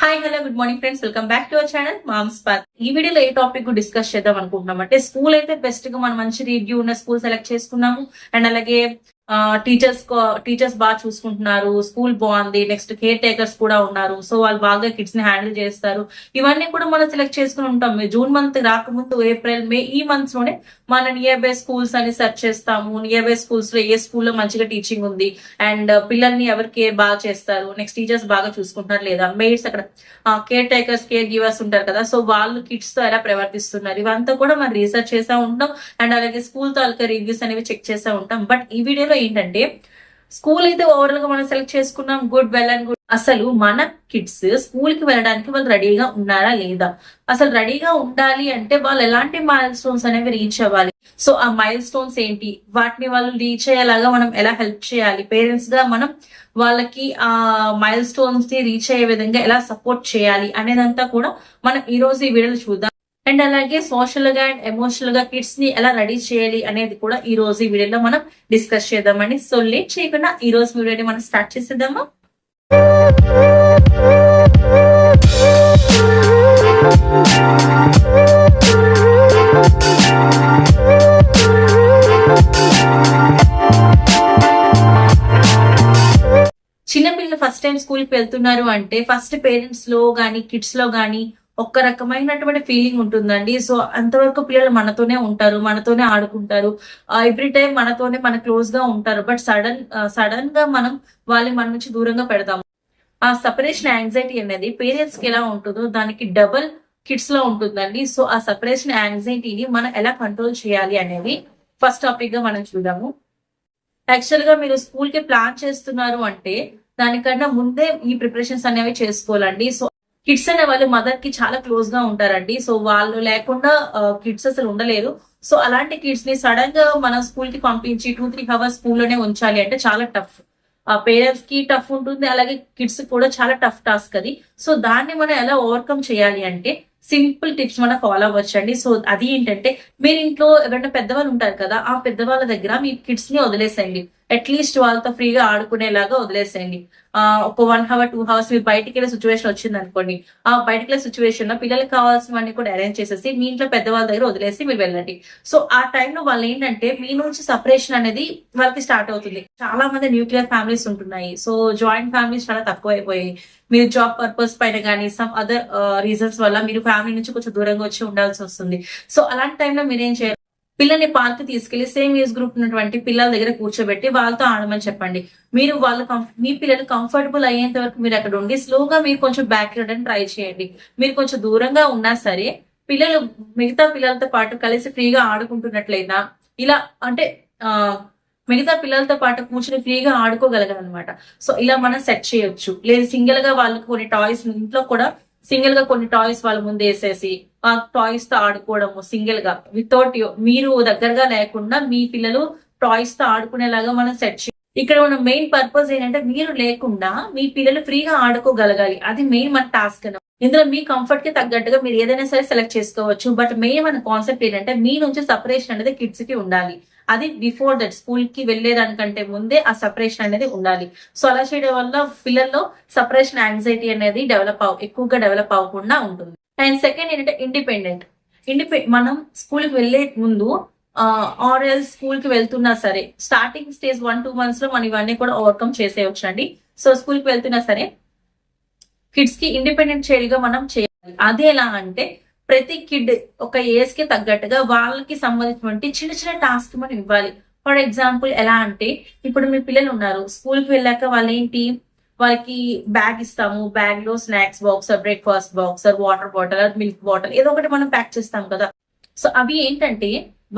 Hi hello good morning friends, welcome back to our channel mom's path. ఈ వీడియోలో ఏ topic discuss చేద్దాం అనుకుంటున్నాం అంటే స్కూల్ అయితే బెస్ట్ గా మనం మంచి రివ్యూ ఉన్న స్కూల్ సెలెక్ట్ చేసుకున్నాము. అండ్ అలాగే టీచర్స్ బాగా చూసుకుంటున్నారు, స్కూల్ బాగుంది, నెక్స్ట్ కేర్ టేకర్స్ కూడా ఉన్నారు, సో వాళ్ళు బాగా కిడ్స్ ని హ్యాండిల్ చేస్తారు. ఇవన్నీ కూడా మనం సెలెక్ట్ చేసుకుని ఉంటాం. జూన్ మంత్ రాకముందు ఏప్రిల్ మే ఈ మంత్స్ లోనే మన నియర్ బై స్కూల్స్ అని సెర్చ్ చేస్తాము. నియర్ బై స్కూల్స్ లో ఏ స్కూల్లో మంచిగా టీచింగ్ ఉంది అండ్ పిల్లల్ని ఎవరు కేర్ బాగా చేస్తారు, నెక్స్ట్ టీచర్స్ బాగా చూసుకుంటున్నారు లేదా, మెయిడ్స్ అక్కడ కేర్ టేకర్స్ కేర్ గివర్స్ ఉంటారు కదా, సో వాళ్ళు కిడ్స్ తో ఎలా ప్రవర్తిస్తున్నారు, ఇవంతా కూడా మనం రీసెర్చ్ చేస్తూ ఉంటాం. అండ్ అలాగే స్కూల్ తాలూకా రివ్యూస్ అనేవి చెక్ చేస్తూ ఉంటాం. బట్ ఈ వీడియోలో ఏంటంటే స్కూల్ అయితే ఓవరాల్ గా మనం సెలెక్ట్ చేసుకున్నాం, గుడ్ వెల్ అండ్ గుడ్. అసలు మన కిడ్స్ స్కూల్ కి వెళ్ళడానికి వాళ్ళు రెడీగా ఉన్నారా లేదా, అసలు రెడీగా ఉండాలి అంటే వాళ్ళు ఎలాంటి మైల్ స్టోన్స్ అనేవి రీచ్ అవ్వాలి, సో ఆ మైల్ స్టోన్స్ ఏంటి, వాటిని వాళ్ళు రీచ్ అయ్యేలాగా మనం ఎలా హెల్ప్ చేయాలి, పేరెంట్స్ గా మనం వాళ్ళకి ఆ మైల్ స్టోన్స్ ని రీచ్ అయ్యే విధంగా ఎలా సపోర్ట్ చేయాలి అనేదంతా కూడా మనం ఈ రోజు ఈ వీడియోలో చూద్దాం. అండ్ అలాగే సోషల్ గా అండ్ ఎమోషనల్ గా కిడ్స్ ని ఎలా రెడీ చేయాలి అనేది కూడా ఈ రోజు ఈ వీడియోలో మనం డిస్కస్ చేద్దామండి. సో లేట్ చేయకుండా ఈ రోజు వీడియోని మనం స్టార్ట్ చేసేద్దామా. చిన్నపిల్లలు ఫస్ట్ టైం స్కూల్ కి వెళ్తున్నారు అంటే ఫస్ట్ పేరెంట్స్ లో గానీ కిడ్స్ లో గానీ ఒక్క రకమైనటువంటి ఫీలింగ్ ఉంటుందండి. సో అంతవరకు పిల్లలు మనతోనే ఉంటారు, మనతోనే ఆడుకుంటారు, ఎవ్రీ టైం మనతోనే మన క్లోజ్ గా ఉంటారు. బట్ సడన్ గా మనం వాళ్ళని మన నుంచి దూరంగా పెడతాము. ఆ సపరేషన్ యాంగ్జైటీ అనేది పేరెంట్స్ కి ఎలా ఉంటుందో దానికి డబల్ కిడ్స్ లో ఉంటుందండి. సో ఆ సపరేషన్ యాంగ్జైటీని మనం ఎలా కంట్రోల్ చేయాలి అనేది ఫస్ట్ టాపిక్ గా మనం చూద్దాము. యాక్చువల్ గా మీరు స్కూల్ కి ప్లాన్ చేస్తున్నారు అంటే దానికన్నా ముందే ఈ ప్రిపరేషన్స్ అనేవి చేసుకోవాలండి. సో కిడ్స్ అనే వాళ్ళు మదర్ కి చాలా క్లోజ్ గా ఉంటారండి. సో వాళ్ళు లేకుండా కిడ్స్ అసలు ఉండలేరు. సో అలాంటి కిడ్స్ ని సడన్ గా మనం స్కూల్ కి పంపించి 2-3 hours స్కూల్లోనే ఉంచాలి అంటే చాలా టఫ్. పేరెంట్స్ కి టఫ్ ఉంటుంది, అలాగే కిడ్స్ కూడా చాలా టఫ్ టాస్క్ అది. సో దాన్ని మనం ఎలా ఓవర్కమ్ చేయాలి అంటే సింపుల్ టిప్స్ మనం ఫాలో అవ్వచ్చండి. సో అది ఏంటంటే మీరు ఇంట్లో ఎవరైనా పెద్దవాళ్ళు ఉంటారు కదా, ఆ పెద్దవాళ్ళ దగ్గర మీ కిడ్స్ ని వదిలేసేయండి. అట్లీస్ట్ వాళ్ళతో ఫ్రీగా ఆడుకునేలాగా వదిలేసేయండి. ఒక 1 hour 2 hours మీరు బయటికి వెళ్ళే సిచ్యువేషన్ వచ్చింది అనుకోండి, ఆ బయటికి వెళ్ళే సిచ్యువేషన్ లో పిల్లలకి కావాల్సినవన్నీ కూడా అరేంజ్ చేసేసి మీ ఇంట్లో పెద్దవాళ్ళ దగ్గర వదిలేసి మీరు వెళ్ళండి. సో ఆ టైంలో వాళ్ళు ఏంటంటే మీ నుంచి సపరేషన్ అనేది వాళ్ళకి స్టార్ట్ అవుతుంది. చాలా మంది న్యూక్లియర్ ఫ్యామిలీస్ ఉంటున్నాయి, సో జాయింట్ ఫ్యామిలీస్ చాలా తక్కువ అయిపోయాయి. మీరు జాబ్ పర్పస్ పైన కానీ సమ్ అదర్ రీజన్స్ వల్ల మీరు ఫ్యామిలీ నుంచి కొంచెం దూరంగా వచ్చి ఉండాల్సి వస్తుంది. సో అలాంటి టైంలో మీరేం చేయాలి, పిల్లల్ని పార్క్ తీసుకెళ్లి సేమ్ ఏజ్ గ్రూప్ ఉన్నటువంటి పిల్లల దగ్గర కూర్చోబెట్టి వాళ్ళతో ఆడమని చెప్పండి. మీరు మీ పిల్లలు కంఫర్టబుల్ అయ్యేంత వరకు మీరు అక్కడ ఉండి స్లోగా మీరు కొంచెం బ్యాక్ వెళ్ళడానికి ట్రై చేయండి. మీరు కొంచెం దూరంగా ఉన్నా సరే పిల్లలు మిగతా పిల్లలతో పాటు కలిసి ఫ్రీగా ఆడుకుంటున్నట్లయినా ఇలా అంటే మిగతా పిల్లలతో పాటు కూర్చొని ఫ్రీగా ఆడుకోగలగాలన్నమాట. సో ఇలా మనం సెట్ చేయొచ్చు. లేదు సింగిల్ గా వాళ్ళకి కొన్ని టాయ్స్ ఇంట్లో కూడా సింగిల్ గా కొన్ని టాయ్స్ వాళ్ళ ముందు వేసేసి ఆ టాయ్స్ తో ఆడుకోవడము సింగిల్ గా వితౌట్ మీరు దగ్గరగా లేకుండా మీ పిల్లలు టాయ్స్ తో ఆడుకునేలాగా మనం సెట్ చేయాలి. ఇక్కడ మన మెయిన్ పర్పస్ ఏంటంటే మీరు లేకుండా మీ పిల్లలు ఫ్రీగా ఆడుకోగలగాలి. అది మెయిన్ మన టాస్క్. ఇందులో మీ కంఫర్ట్ కి తగ్గట్టుగా మీరు ఏదైనా సరే సెలెక్ట్ చేసుకోవచ్చు. బట్ మెయిన్ మన కాన్సెప్ట్ ఏంటంటే మీ నుంచి సపరేషన్ అనేది కిడ్స్ కి ఉండాలి. అది బిఫోర్ దట్ స్కూల్ కి వెళ్లేదానికంటే ముందే ఆ సపరేషన్ అనేది ఉండాలి. సో అలా చేయడం వల్ల పిల్లల్లో సపరేషన్ యాంగ్జైటీ అనేది ఎక్కువగా డెవలప్ అవ్వకుండా ఉంటుంది. అండ్ సెకండ్ ఏంటంటే ఇండిపెండెంట్. మనం స్కూల్ కి వెళ్లే ముందు ఆర్ఎల్ స్కూల్ కి వెళ్తున్నా సరే స్టార్టింగ్ స్టేజ్ 1-2 months లో మనం ఇవన్నీ కూడా ఓవర్కమ్ చేసేయచ్చు అండి. సో స్కూల్ కి వెళ్తున్నా సరే కిడ్స్ కి ఇండిపెండెంట్ చైల్డ్ గా మనం చేయాలి. అది ఎలా అంటే ప్రతి కిడ్ ఒక ఏజ్ కి తగ్గట్టుగా వాళ్ళకి సంబంధించినటువంటి చిన్న చిన్న టాస్క్ మనం ఇవ్వాలి. ఫర్ ఎగ్జాంపుల్ ఎలా అంటే ఇప్పుడు మీ పిల్లలు ఉన్నారు, స్కూల్ కి వెళ్ళాక వాళ్ళకి బ్యాగ్ ఇస్తాము, బ్యాగ్ లో snacks box, breakfast box, water bottle, milk bottle ఏదో ఒకటి మనం ప్యాక్ చేస్తాం కదా. సో అవి ఏంటంటే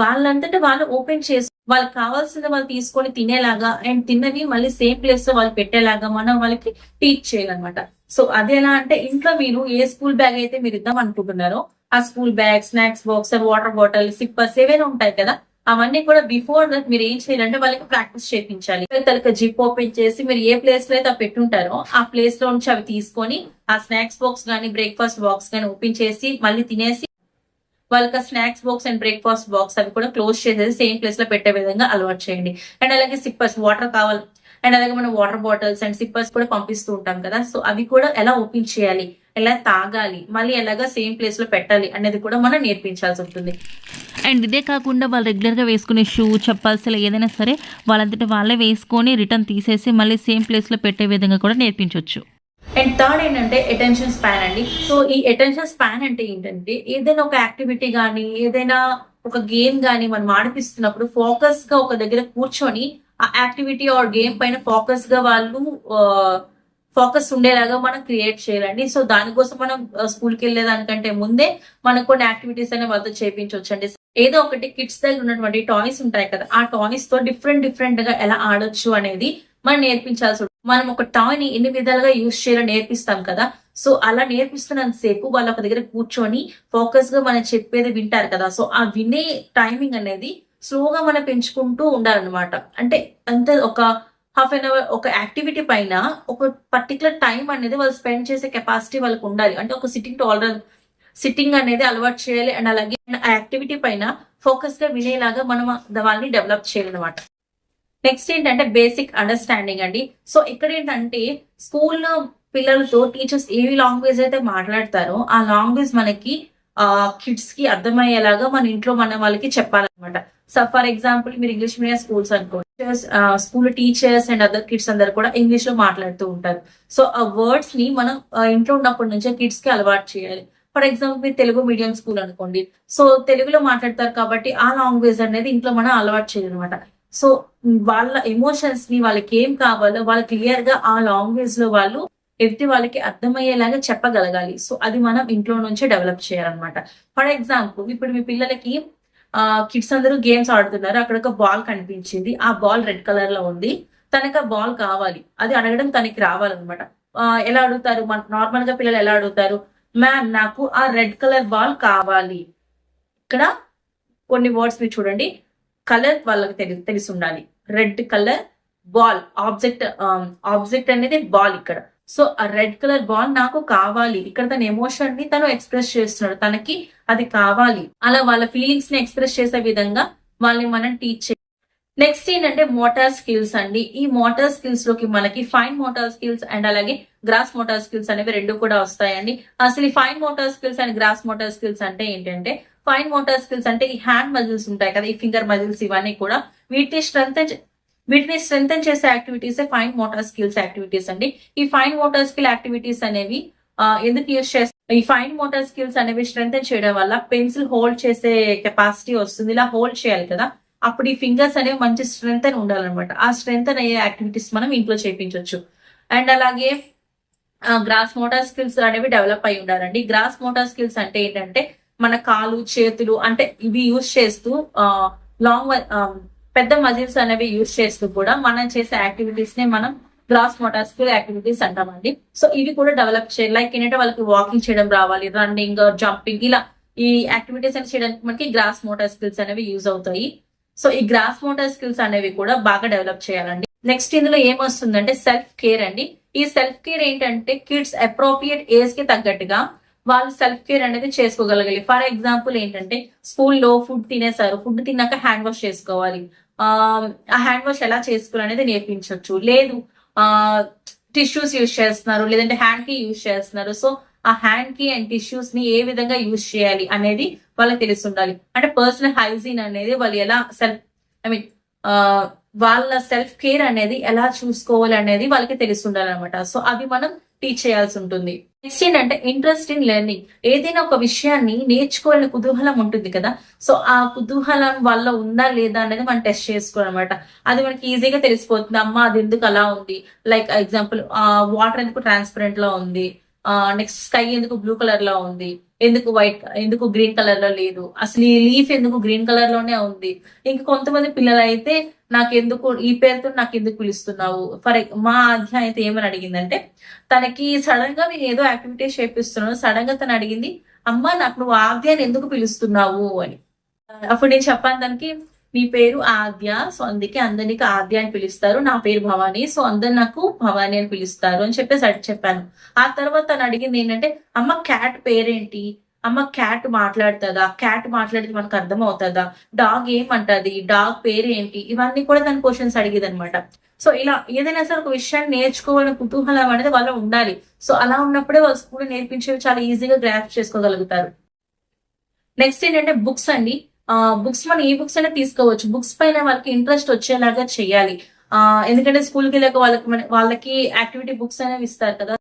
వాళ్ళంతటా వాళ్ళు ఓపెన్ చేసి వాళ్ళకి కావాల్సిన వాళ్ళు తీసుకొని తినేలాగా అండ్ తిన్నవి మళ్ళీ సేమ్ ప్లేస్ లో వాళ్ళు పెట్టేలాగా మనం వాళ్ళకి టీచ్ చేయాలన్నమాట. సో అది ఎలా అంటే ఇంట్లో మీరు ఏ స్కూల్ బ్యాగ్ అయితే మీరు ఇద్దాం అనుకుంటున్నారో ఆ school bag, snacks box, water bottle, sippers ఏవైనా ఉంటాయి కదా, అవన్నీ కూడా బిఫోర్ దట్ మీరు ఏం చేయాలంటే వాళ్ళకి ప్రాక్టీస్ చేయించాలి. తనకి జిప్ ఓపెన్ చేసి మీరు ఏ ప్లేస్ లో అయితే పెట్టుంటారో ఆ ప్లేస్ లో నుంచి అవి తీసుకొని ఆ స్నాక్స్ బాక్స్ గానీ బ్రేక్ఫాస్ట్ బాక్స్ గానీ ఓపెన్ చేసి మళ్ళీ తినేసి వాళ్ళకి snacks box and breakfast box అవి కూడా క్లోజ్ చేసేసి సేమ్ ప్లేస్ లో పెట్టే విధంగా అలవాటు చేయండి. అండ్ అలాగే సిప్పర్స్ వాటర్ కావాలి అండ్ అలాగే మనం వాటర్ బాటిల్స్ అండ్ సిప్పర్స్ కూడా పంపిస్తూ ఉంటాం కదా, సో అవి కూడా ఎలా ఓపెన్ చేయాలి ఎలా తాగాలి, మళ్ళీ ఎలాగా సేమ్ ప్లేస్ లో పెట్టాలి అనేది కూడా మనం నేర్పించాల్సి ఉంటుంది. అండ్ ఇదే కాకుండా వాళ్ళు రెగ్యులర్గా వేసుకునే షూ, చెప్పాల్సిన ఏదైనా సరే వాళ్ళంతట వాళ్ళే వేసుకొని రిటర్న్ తీసేసి మళ్ళీ సేమ్ ప్లేస్లో పెట్టే విధంగా కూడా నేర్పించవచ్చు. అండ్ థర్డ్ ఏంటంటే అటెన్షన్ స్పాన్ అండి. సో ఈ అటెన్షన్ స్పాన్ అంటే ఏంటంటే ఏదైనా ఒక యాక్టివిటీ కానీ ఏదైనా ఒక గేమ్ కానీ మనం ఆడిపిస్తున్నప్పుడు ఫోకస్ గా ఒక దగ్గర కూర్చొని ఆ యాక్టివిటీ ఆర్ గేమ్ పైన ఫోకస్ గా వాళ్ళు ఫోకస్ ఉండేలాగా మనం క్రియేట్ చేయాలండి. సో దానికోసం మనం స్కూల్కి వెళ్ళేదానికంటే ముందే మనకు కొన్ని యాక్టివిటీస్ అనే వాళ్ళతో చేయించవచ్చు అండి. ఏదో ఒకటి కిడ్స్ దగ్గర ఉన్నటువంటి టాయ్స్ ఉంటాయి కదా, ఆ టాయ్స్ తో డిఫరెంట్ గా ఎలా ఆడొచ్చు అనేది మనం నేర్పించాల్సి ఉంటుంది. మనం ఒక టాయ్ ని ఎన్ని విధాలుగా యూజ్ చేయాలో నేర్పిస్తాం కదా, సో అలా నేర్పిస్తున్నంత సేపు వాళ్ళు ఒక దగ్గర కూర్చొని ఫోకస్ గా మనం చెప్పేది వింటారు కదా. సో ఆ వినే టైమింగ్ అనేది స్లోగా మనం పెంచుకుంటూ ఉండాలన్నమాట. అంటే అంతే ఒక హాఫ్ అన్ అవర్ ఒక యాక్టివిటీ పైన ఒక పర్టికులర్ టైం అనేది వాళ్ళు స్పెండ్ చేసే కెపాసిటీ వాళ్ళకి ఉండాలి. అంటే ఒక సిట్టింగ్ అనేది అలవాటు చేయాలి. అండ్ అలాగే ఆ యాక్టివిటీ పైన ఫోకస్ గా వినేలాగా మనం వాళ్ళని డెవలప్ చేయాలన్నమాట. నెక్స్ట్ ఏంటంటే బేసిక్ అండర్స్టాండింగ్ అండి. సో ఇక్కడ ఏంటంటే స్కూల్లో పిల్లలతో టీచర్స్ ఏ లాంగ్వేజ్ అయితే మాట్లాడతారో ఆ లాంగ్వేజ్ మనకి కిడ్స్ కి అర్థమయ్యేలాగా మన ఇంట్లో మన వాళ్ళకి చెప్పాలన్నమాట. సో ఫర్ ఎగ్జాంపుల్ మీరు ఇంగ్లీష్ మీడియం స్కూల్స్ అనుకోండి, school teachers and other kids అందరు కూడా ఇంగ్లీష్ లో మాట్లాడుతూ ఉంటారు. సో ఆ వర్డ్స్ ని మనం ఇంట్లో ఉన్నప్పటి నుంచే కిడ్స్ కి అలవాటు చేయాలి. ఫర్ ఎగ్జాంపుల్ మీరు తెలుగు మీడియం స్కూల్ అనుకోండి, సో తెలుగులో మాట్లాడతారు కాబట్టి ఆ లాంగ్వేజ్ అనేది ఇంట్లో మనం అలవాటు చేయాలన్నమాట. సో వాళ్ళ ఎమోషన్స్ ని వాళ్ళకి ఏం కావాలో వాళ్ళు క్లియర్ గా ఆ లాంగ్వేజ్ లో వాళ్ళు ఎదుటి వాళ్ళకి అర్థమయ్యేలాగా చెప్పగలగాలి. సో అది మనం ఇంట్లో నుంచే డెవలప్ చేయాలన్నమాట. ఫర్ ఎగ్జాంపుల్ ఇప్పుడు మీ పిల్లలకి కిడ్స్ అందరూ గేమ్స్ ఆడుతున్నారు, అక్కడ ఒక బాల్ కనిపించింది, ఆ బాల్ రెడ్ కలర్ లో ఉంది, తనకి ఆ బాల్ కావాలి, అది అడగడం తనకి రావాలన్నమాట. ఎలా అడుగుతారు, మన నార్మల్ గా పిల్లలు ఎలా అడుగుతారు, మ్యామ్ నాకు ఆ రెడ్ కలర్ బాల్ కావాలి. ఇక్కడ కొన్ని వర్డ్స్ మీరు చూడండి, కలర్ వాళ్ళకి తెలిసి ఉండాలి. రెడ్ కలర్ బాల్, ఆబ్జెక్ట్ అనేది బాల్ ఇక్కడ. సో ఆ రెడ్ కలర్ బాల్ నాకు కావాలి, ఇక్కడ తన ఎమోషన్ ని తను ఎక్స్ప్రెస్ చేస్తున్నాడు, తనకి అది కావాలి. అలా వాళ్ళ ఫీలింగ్స్ ని ఎక్స్ప్రెస్ చేసే విధంగా వాళ్ళని మనం టీచ్ చేయాలి. నెక్స్ట్ ఏంటంటే మోటార్ స్కిల్స్ అండి. ఈ మోటార్ స్కిల్స్ లోకి మనకి ఫైన్ మోటార్ స్కిల్స్ అండ్ అలాగే గ్రాస్ మోటార్ స్కిల్స్ అనేవి రెండు కూడా వస్తాయండి. అసలు ఈ fine motor skills and gross motor skills అంటే ఏంటంటే, ఫైన్ మోటార్ స్కిల్స్ అంటే ఈ హ్యాండ్ మజిల్స్ ఉంటాయి కదా, ఈ ఫింగర్ మజిల్స్, ఇవన్నీ కూడా వీటిని స్ట్రెంథెన్ చేసే activities fine motor skills activities అండి. ఈ ఫైన్ మోటార్ స్కిల్ యాక్టివిటీస్ అనేవి ఎందుకు యూజ్ చేస్తాం, ఈ ఫైన్ మోటార్ స్కిల్స్ అనేవి స్ట్రెంథెన్ చేయడం వల్ల పెన్సిల్ హోల్డ్ చేసే కెపాసిటీ వస్తుంది. ఇలా హోల్డ్ చేయాలి కదా, అప్పుడు ఈ ఫింగర్స్ అనేవి మంచి స్ట్రెంథెన్ ఉండాలన్నమాట. ఆ స్ట్రెంథెన్ అయ్యే యాక్టివిటీస్ మనం ఇంట్లో చేయించవచ్చు. అండ్ అలాగే గ్రాస్ మోటార్ స్కిల్స్ అనేవి డెవలప్ అయి ఉండాలండి. గ్రాస్ మోటార్ స్కిల్స్ అంటే ఏంటంటే మన కాలు, చేతులు అంటే ఇవి యూజ్ చేస్తూ పెద్ద మజిల్స్ అనేవి యూజ్ చేస్తూ కూడా మనం చేసే యాక్టివిటీస్ నే మనం గ్రాస్ మోటార్ స్కిల్ యాక్టివిటీస్ అంటామండి. సో ఇవి కూడా డెవలప్ చేయాలి. లైక్ ఏంటంటే వాళ్ళకి వాకింగ్ చేయడం రావాలి, రన్నింగ్, జంపింగ్, ఇలా ఈ యాక్టివిటీస్ అని చేయడానికి మనకి గ్రాస్ మోటార్ స్కిల్స్ అనేవి యూజ్ అవుతాయి. సో ఈ గ్రాస్ మోటార్ స్కిల్స్ అనేవి కూడా బాగా డెవలప్ చేయాలండి. నెక్స్ట్ ఇందులో ఏమొస్తుందంటే సెల్ఫ్ కేర్ అండి. ఈ సెల్ఫ్ కేర్ ఏంటంటే కిడ్స్ అప్రోప్రియేట్ ఏజ్ కి తగ్గట్టుగా వాళ్ళు సెల్ఫ్ కేర్ అనేది చేసుకోగలగాలి. ఫర్ ఎగ్జాంపుల్ ఏంటంటే స్కూల్లో ఫుడ్ తినేసారు, ఫుడ్ తిన్నాక హ్యాండ్ వాష్ చేసుకోవాలి. ఆ హ్యాండ్ వాష్ ఎలా చేసుకోవాలి అనేది నేర్పించవచ్చు. లేదు టిష్యూస్ యూజ్ చేస్తున్నారు, లేదంటే హ్యాండ్ కి యూజ్ చేస్తున్నారు, సో ఆ హ్యాండ్ కి అండ్ టిష్యూస్ ని ఏ విధంగా యూజ్ చేయాలి అనేది వాళ్ళకి తెలిసి ఉండాలి. అంటే పర్సనల్ హైజీన్ అనేది వాళ్ళు ఎలా వాళ్ళ సెల్ఫ్ కేర్ అనేది ఎలా చూసుకోవాలి అనేది వాళ్ళకి తెలిసి ఉండాలన్నమాట. సో అవి మనం టీచ్ చేయాల్సి ఉంటుంది. నెక్స్ట్ ఏంటంటే ఇంట్రెస్ట్ ఇన్ లెర్నింగ్. ఏదైనా ఒక విషయాన్ని నేర్చుకోవాలని కుతూహలం ఉంటుంది కదా, సో ఆ కుతూహలం వల్ల ఉందా లేదా అనేది మనం టెస్ట్ చేసుకోవాలన్నమాట. అది మనకి ఈజీగా తెలిసిపోతుంది. అమ్మ అది ఎందుకు అలా ఉంది, లైక్ ఎగ్జాంపుల్ వాటర్ ఎందుకు ట్రాన్స్పరెంట్ లో ఉంది, నెక్స్ట్ స్కై ఎందుకు బ్లూ కలర్ లో ఉంది, ఎందుకు గ్రీన్ కలర్ లో లేదు, అసలు ఈ లీఫ్ ఎందుకు గ్రీన్ కలర్ లోనే ఉంది. ఇంకా కొంతమంది పిల్లలు అయితే నాకెందుకు ఈ పేరుతో నాకు ఎందుకు పిలుస్తున్నావు. మా అధ్యాయం అయితే ఏమని అడిగిందంటే, తనకి సడన్ గా నేను ఏదో యాక్టివిటీస్ చేపిస్తున్నాను, సడన్ గా తను అడిగింది, అమ్మ నాకు నువ్వు ఆద్యాన్ని ఎందుకు పిలుస్తున్నావు అని. అప్పుడు నేను చెప్పాను దానికి, నీ పేరు ఆద్య, సో అందుకే అందరికి ఆద్య అని పిలుస్తారు, నా పేరు భవాని, సో అందరు నాకు భవాని అని పిలుస్తారు అని చెప్పేసి చెప్పాను. ఆ తర్వాత తను అడిగింది ఏంటంటే, అమ్మ క్యాట్ పేరేంటి అమ్మ క్యాట్ మాట్లాడుతుందా, క్యాట్ మాట్లాడితే మనకు అర్థం అవుతుందా, డాగ్ ఏమంటది, డాగ్ పేరు ఏంటి, ఇవన్నీ కూడా దాని క్వశ్చన్స్ అడిగేది అనమాట. సో ఇలా ఏదైనా సరే ఒక విషయాన్ని నేర్చుకోవాలని కుతూహలం అనేది వాళ్ళు ఉండాలి. సో అలా ఉన్నప్పుడే వాళ్ళు స్కూల్ నేర్పించేవి చాలా ఈజీగా గ్రాస్ప్ చేసుకోగలుగుతారు. నెక్స్ట్ ఏంటంటే బుక్స్ అండి. బుక్స్ మనం ఏ బుక్స్ అయినా తీసుకోవచ్చు. బుక్స్ పైన వాళ్ళకి ఇంట్రెస్ట్ వచ్చేలాగా చేయాలి. ఎందుకంటే స్కూల్కి వెళ్ళాక వాళ్ళకి యాక్టివిటీ బుక్స్ అనేవి ఇస్తారు కదా.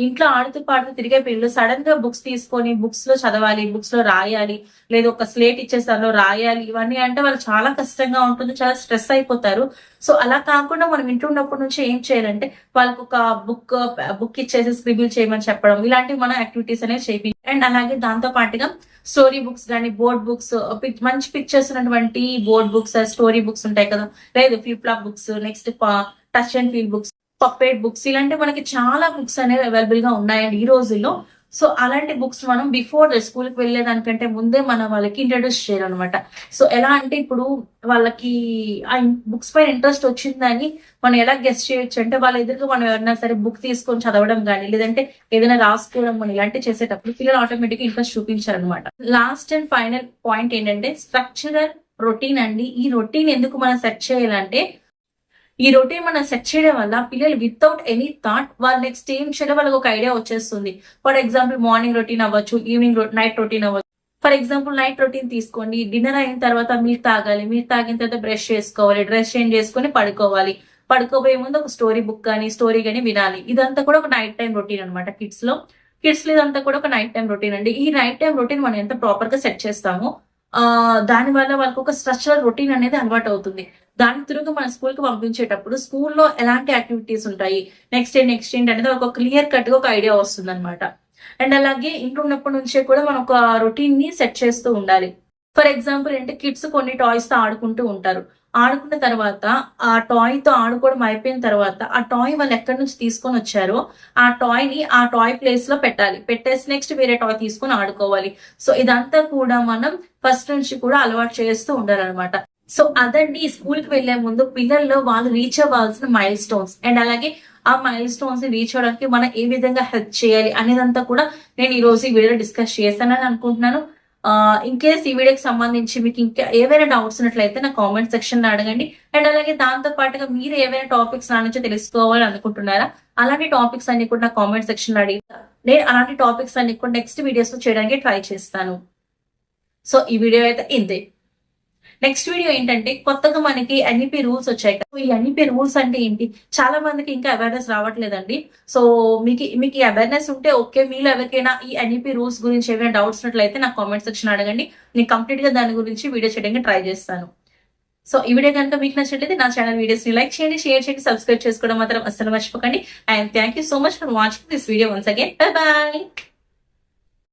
ఇంట్లో ఆడుతూ పాడుతూ తిరిగే పిల్లలు సడన్ గా బుక్స్ తీసుకొని బుక్స్ లో చదవాలి, బుక్స్ లో రాయాలి, లేదా ఒక స్లేట్ ఇచ్చేసి దానిలో రాయాలి, ఇవన్నీ అంటే వాళ్ళు చాలా కష్టంగా ఉంటుంది, చాలా స్ట్రెస్ అయిపోతారు. సో అలా కాకుండా మనం ఇంట్లో ఉన్నప్పటి నుంచి ఏం చేయాలంటే వాళ్ళకి ఒక బుక్ ఇచ్చేసి స్క్రిబుల్ చేయమని చెప్పడం, ఇలాంటివి మనం యాక్టివిటీస్ అనేవి చేయాలి. అండ్ అలాగే దాంతో పాటుగా స్టోరీ బుక్స్ కానీ, బోర్డ్ బుక్స్, మంచి పిక్చర్స్ ఉన్నటువంటి బోర్డ్ బుక్స్, స్టోరీ బుక్స్ ఉంటాయి కదా, లేదు flip flop books, next touch and feel books, puppet books, ఇలాంటి మనకి చాలా బుక్స్ అనేవి అవైలబుల్ గా ఉన్నాయండి ఈ రోజుల్లో. సో అలాంటి బుక్స్ మనం బిఫోర్ స్కూల్ కి వెళ్ళేదానికంటే ముందే మనం వాళ్ళకి ఇంట్రడ్యూస్ చేయాలన్నమాట. సో ఎలా అంటే ఇప్పుడు వాళ్ళకి ఆ బుక్స్ పైన ఇంట్రెస్ట్ వచ్చిందని మనం ఎలా గెస్ట్ చేయొచ్చు అంటే, వాళ్ళ ఎదురుగా మనం ఎవరైనా సరే బుక్ తీసుకొని చదవడం కానీ, లేదంటే ఏదైనా రాసుకోవడం కానీ ఇలాంటివి చేసేటప్పుడు పిల్లలు ఆటోమేటిక్ ఇంట్రెస్ట్ చూపించారనమాట. లాస్ట్ అండ్ ఫైనల్ పాయింట్ ఏంటంటే స్ట్రక్చరల్ రొటీన్ అండి. ఈ రొటీన్ ఎందుకు మనం సెట్ చేయాలంటే, ఈ రొటీన్ మనం సెట్ చేయడం వల్ల పిల్లలు వితౌట్ ఎనీ థాట్ వాళ్ళు నెక్స్ట్ ఏం చేయడం వాళ్ళకి ఒక ఐడియా వచ్చేస్తుంది. ఫర్ ఎగ్జాంపుల్ మార్నింగ్ రొటీన్ అవ్వచ్చు, ఈవినింగ్ నైట్ రొటీన్ అవ్వచ్చు. ఫర్ ఎగ్జాంపుల్ నైట్ రొటీన్ తీసుకోండి. డిన్నర్ అయిన తర్వాత మిల్క్ తాగాలి, మిల్క్ తాగిన తర్వాత బ్రష్ చేసుకోవాలి, డ్రెస్ చేంజ్ చేసుకొని పడుకోవాలి, పడుకోబోయే ముందు ఒక స్టోరీ బుక్ కానీ వినాలి. ఇదంతా కూడా ఒక నైట్ టైం రొటీన్ అనమాట. కిడ్స్ లో ఇదంతా కూడా ఒక నైట్ టైం రొటీన్ అండి. ఈ నైట్ టైం రొటీన్ మనం ఎంత ప్రాపర్ గా సెట్ చేస్తామో దాని వల్ల వాళ్ళకి ఒక స్ట్రక్చరల్ రొటీన్ అనేది అలవాటు అవుతుంది. దాని తిరుగు మన స్కూల్ కి పంపించేటప్పుడు స్కూల్లో ఎలాంటి యాక్టివిటీస్ ఉంటాయి, నెక్స్ట్ ఏంటి అనేది ఒక క్లియర్ కట్ గా ఒక ఐడియా వస్తుంది అనమాట. అండ్ అలాగే ఇంట్లో ఉన్నప్పటి నుంచే కూడా మనం ఒక రొటీన్ ని సెట్ చేస్తూ ఉండాలి. ఫర్ ఎగ్జాంపుల్ అంటే కిడ్స్ కొన్ని టాయ్స్ తో ఆడుకుంటూ ఉంటారు. ఆడుకున్న తర్వాత ఆ టాయ్ తో ఆడుకోవడం అయిపోయిన తర్వాత ఆ టాయ్ వాళ్ళు ఎక్కడి నుంచి తీసుకొని వచ్చారో ఆ టాయ్ ని ఆ టాయ్ ప్లేస్ లో పెట్టాలి. పెట్టేసి నెక్స్ట్ వేరే టాయ్ తీసుకొని ఆడుకోవాలి. సో ఇదంతా కూడా మనం ఫస్ట్ నుంచి కూడా అలవాటు చేస్తూ ఉండాలన్నమాట. సో అదండి స్కూల్ కి వెళ్లే ముందు పిల్లల్లో వాళ్ళు రీచ్ అవ్వాల్సిన మైల్ స్టోన్స్, అండ్ అలాగే ఆ మైల్ స్టోన్స్ ని రీచ్ అవడానికి మనం ఏ విధంగా హెల్ప్ చేయాలి అనేదంతా కూడా నేను ఈ రోజు ఈ వీడియో డిస్కస్ చేస్తానని అనుకుంటున్నాను. ఇన్ కేస్ ఈ వీడియోకి సంబంధించి మీకు ఇంకా ఏవైనా డౌట్స్ ఉన్నట్లయితే నా కామెంట్ సెక్షన్ లో అడగండి. అండ్ అలాగే దాంతో పాటుగా మీరు ఏవైనా టాపిక్స్ నా నుంచి తెలుసుకోవాలి అనుకుంటున్నారా, అలాంటి టాపిక్స్ అన్ని కూడా నా కామెంట్ సెక్షన్ లో అడిగి నేను అలాంటి టాపిక్స్ అన్ని కూడా నెక్స్ట్ వీడియోస్ లో చేయడానికి ట్రై చేస్తాను. సో ఈ వీడియో అయితే ఇంతే. నెక్స్ట్ వీడియో ఏంటంటే కొత్తగా మనకి ఎన్ఈపీ రూల్స్ వచ్చాయి కదా. ఈ ఎన్ఈపీ రూల్స్ అంటే ఏంటి, చాలా మందికి ఇంకా అవేర్నెస్ రావట్లేదండి. సో మీకు ఈ అవేర్నెస్ ఉంటే ఓకే. మీరు ఎవరికైనా ఈ ఎన్ఈపీ రూల్స్ గురించి ఏమైనా డౌట్స్ ఉన్నట్లయితే నాకు కామెంట్ సెక్షన్ అడగండి. నేను కంప్లీట్ గా దాని గురించి వీడియో చేయడానికి ట్రై చేస్తాను. సో ఈ వీడియో కనుక మీకు నచ్చినట్లయితే నా ఛానల్ వీడియోస్ ని లైక్ చేయండి, షేర్ చేయండి, సబ్స్క్రైబ్ చేసుకోవడం మాత్రం అస్సలు మర్చిపోకండి. And thank you so much for watching this video once again. Bye bye.